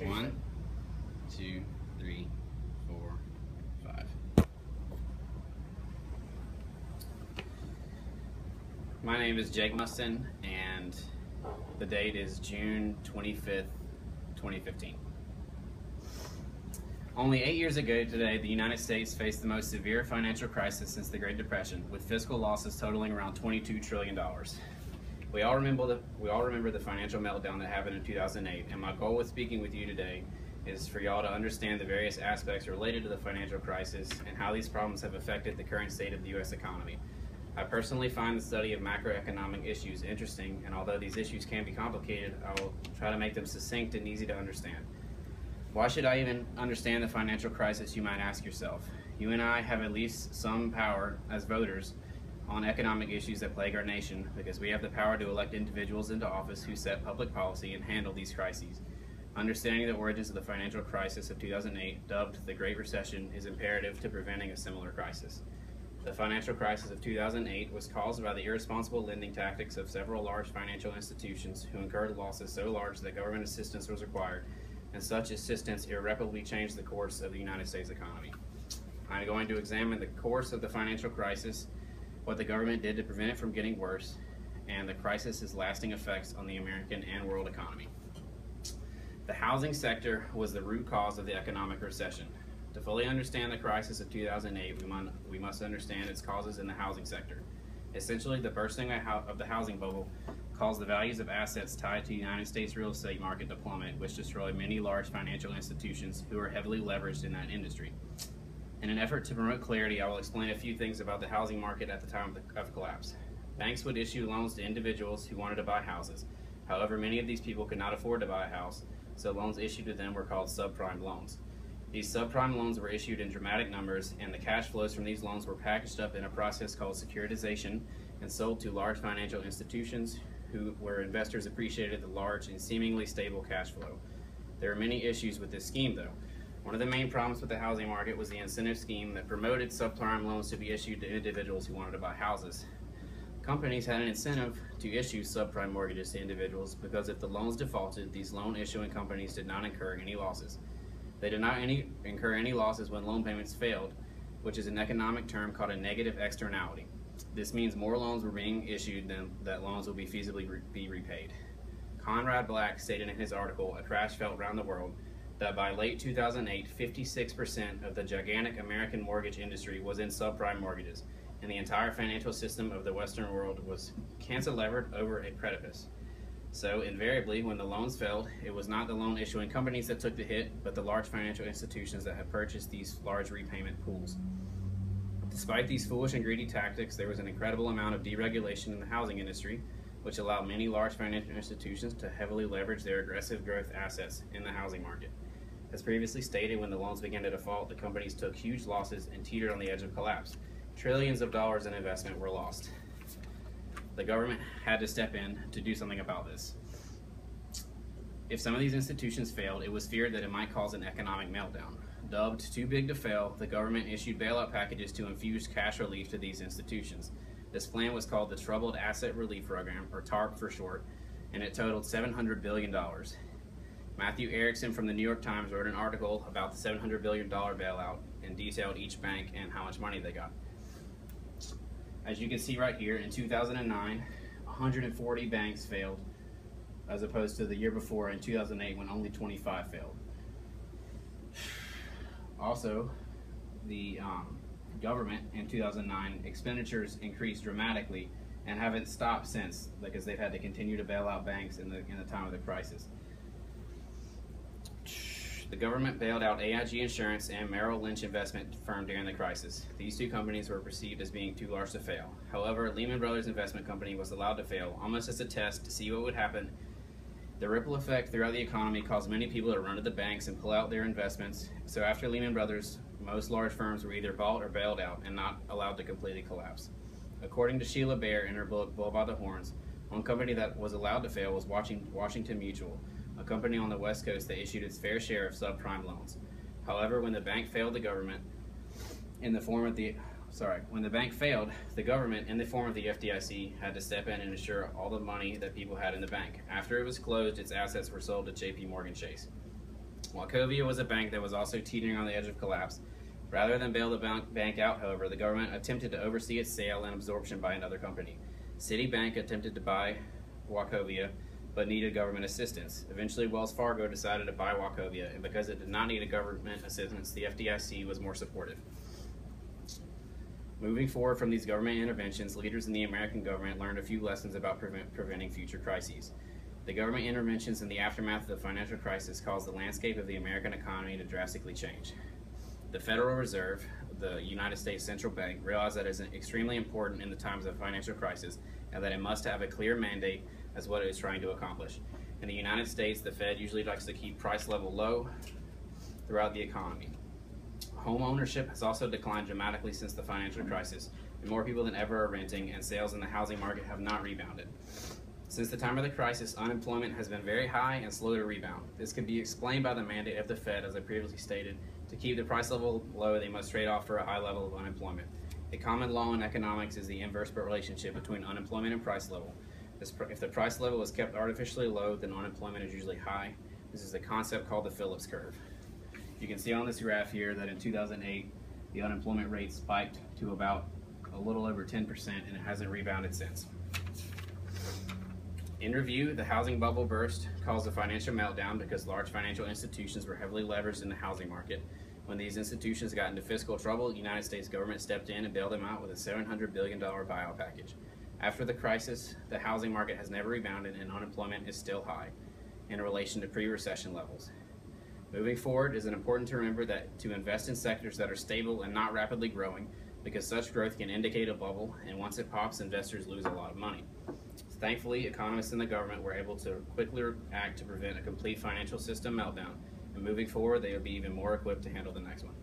1, 2, 3, 4, 5. My name is Jake Mustin, and the date is June 25th, 2015. Only 8 years ago today, the United States faced the most severe financial crisis since the Great Depression, with fiscal losses totaling around $22 trillion. We all remember the financial meltdown that happened in 2008, and my goal with speaking with you today is for y'all to understand the various aspects related to the financial crisis and how these problems have affected the current state of the U.S. economy. I personally find the study of macroeconomic issues interesting, and although these issues can be complicated, I will try to make them succinct and easy to understand. Why should I even understand the financial crisis, you might ask yourself? You and I have at least some power as voters on economic issues that plague our nation, because we have the power to elect individuals into office who set public policy and handle these crises. Understanding the origins of the financial crisis of 2008, dubbed the Great Recession, is imperative to preventing a similar crisis. The financial crisis of 2008 was caused by the irresponsible lending tactics of several large financial institutions who incurred losses so large that government assistance was required, and such assistance irreparably changed the course of the United States economy. I'm going to examine the course of the financial crisis, what the government did to prevent it from getting worse, and the crisis's lasting effects on the American and world economy. The housing sector was the root cause of the economic recession. To fully understand the crisis of 2008, we must understand its causes in the housing sector. Essentially, the bursting of the housing bubble caused the values of assets tied to the United States real estate market to plummet, which destroyed many large financial institutions who are heavily leveraged in that industry. In an effort to promote clarity, I will explain a few things about the housing market at the time of collapse. Banks would issue loans to individuals who wanted to buy houses. However, many of these people could not afford to buy a house, so loans issued to them were called subprime loans. These subprime loans were issued in dramatic numbers, and the cash flows from these loans were packaged up in a process called securitization and sold to large financial institutions where investors appreciated the large and seemingly stable cash flow. There are many issues with this scheme, though. One of the main problems with the housing market was the incentive scheme that promoted subprime loans to be issued to individuals who wanted to buy houses. Companies had an incentive to issue subprime mortgages to individuals because if the loans defaulted, these loan issuing companies did not incur any losses. They did not incur any losses when loan payments failed, which is an economic term called a negative externality. This means more loans were being issued than that loans will be feasibly be repaid. Conrad Black stated in his article, A Crash Felt Around the World, that by late 2008, 56% of the gigantic American mortgage industry was in subprime mortgages, and the entire financial system of the Western world was cantilevered over a precipice. So, invariably, when the loans failed, it was not the loan issuing companies that took the hit, but the large financial institutions that had purchased these large repayment pools. Despite these foolish and greedy tactics, there was an incredible amount of deregulation in the housing industry, which allowed many large financial institutions to heavily leverage their aggressive growth assets in the housing market. As previously stated, when the loans began to default, the companies took huge losses and teetered on the edge of collapse. Trillions of dollars in investment were lost. The government had to step in to do something about this. If some of these institutions failed, it was feared that it might cause an economic meltdown. Dubbed too big to fail, the government issued bailout packages to infuse cash relief to these institutions. This plan was called the Troubled Asset Relief Program, or TARP for short, and it totaled $700 billion. Matthew Erickson from the New York Times wrote an article about the $700 billion bailout and detailed each bank and how much money they got. As you can see right here, in 2009, 140 banks failed, as opposed to the year before in 2008 when only 25 failed. Also, the government in 2009 expenditures increased dramatically and haven't stopped since, because they've had to continue to bail out banks in the time of the crisis. The government bailed out AIG Insurance and Merrill Lynch investment firm during the crisis. These two companies were perceived as being too large to fail. However, Lehman Brothers Investment Company was allowed to fail, almost as a test to see what would happen. The ripple effect throughout the economy caused many people to run to the banks and pull out their investments. So after Lehman Brothers, most large firms were either bought or bailed out and not allowed to completely collapse. According to Sheila Bair in her book, Bull by the Horns, one company that was allowed to fail was Washington Mutual, a company on the West Coast that issued its fair share of subprime loans. However, when the bank failed, the government, in the form of the FDIC, had to step in and ensure all the money that people had in the bank. After it was closed, its assets were sold to JP Morgan Chase. Wachovia was a bank that was also teetering on the edge of collapse. Rather than bail the bank out, however, the government attempted to oversee its sale and absorption by another company. Citibank attempted to buy Wachovia, but needed government assistance. Eventually, Wells Fargo decided to buy Wachovia, and because it did not need a government assistance, the FDIC was more supportive. Moving forward from these government interventions, leaders in the American government learned a few lessons about preventing future crises. The government interventions in the aftermath of the financial crisis caused the landscape of the American economy to drastically change. The Federal Reserve, the United States Central Bank, realized that it is extremely important in the times of financial crisis and that it must have a clear mandate as what it is trying to accomplish. In the United States, the Fed usually likes to keep price level low throughout the economy. Home ownership has also declined dramatically since the financial crisis, and more people than ever are renting, and sales in the housing market have not rebounded. Since the time of the crisis, unemployment has been very high and slow to rebound. This can be explained by the mandate of the Fed, as I previously stated. To keep the price level low, they must trade off for a high level of unemployment. A common law in economics is the inverse relationship between unemployment and price level. If the price level is kept artificially low, then unemployment is usually high. This is a concept called the Phillips curve. You can see on this graph here that in 2008, the unemployment rate spiked to about a little over 10%, and it hasn't rebounded since. In review, the housing bubble burst caused a financial meltdown because large financial institutions were heavily leveraged in the housing market. When these institutions got into fiscal trouble, the United States government stepped in and bailed them out with a $700 billion buyout package. After the crisis, the housing market has never rebounded and unemployment is still high in relation to pre-recession levels. Moving forward, it is important to remember that to invest in sectors that are stable and not rapidly growing, because such growth can indicate a bubble, and once it pops, investors lose a lot of money. Thankfully, economists and the government were able to quickly act to prevent a complete financial system meltdown, and moving forward, they will be even more equipped to handle the next one.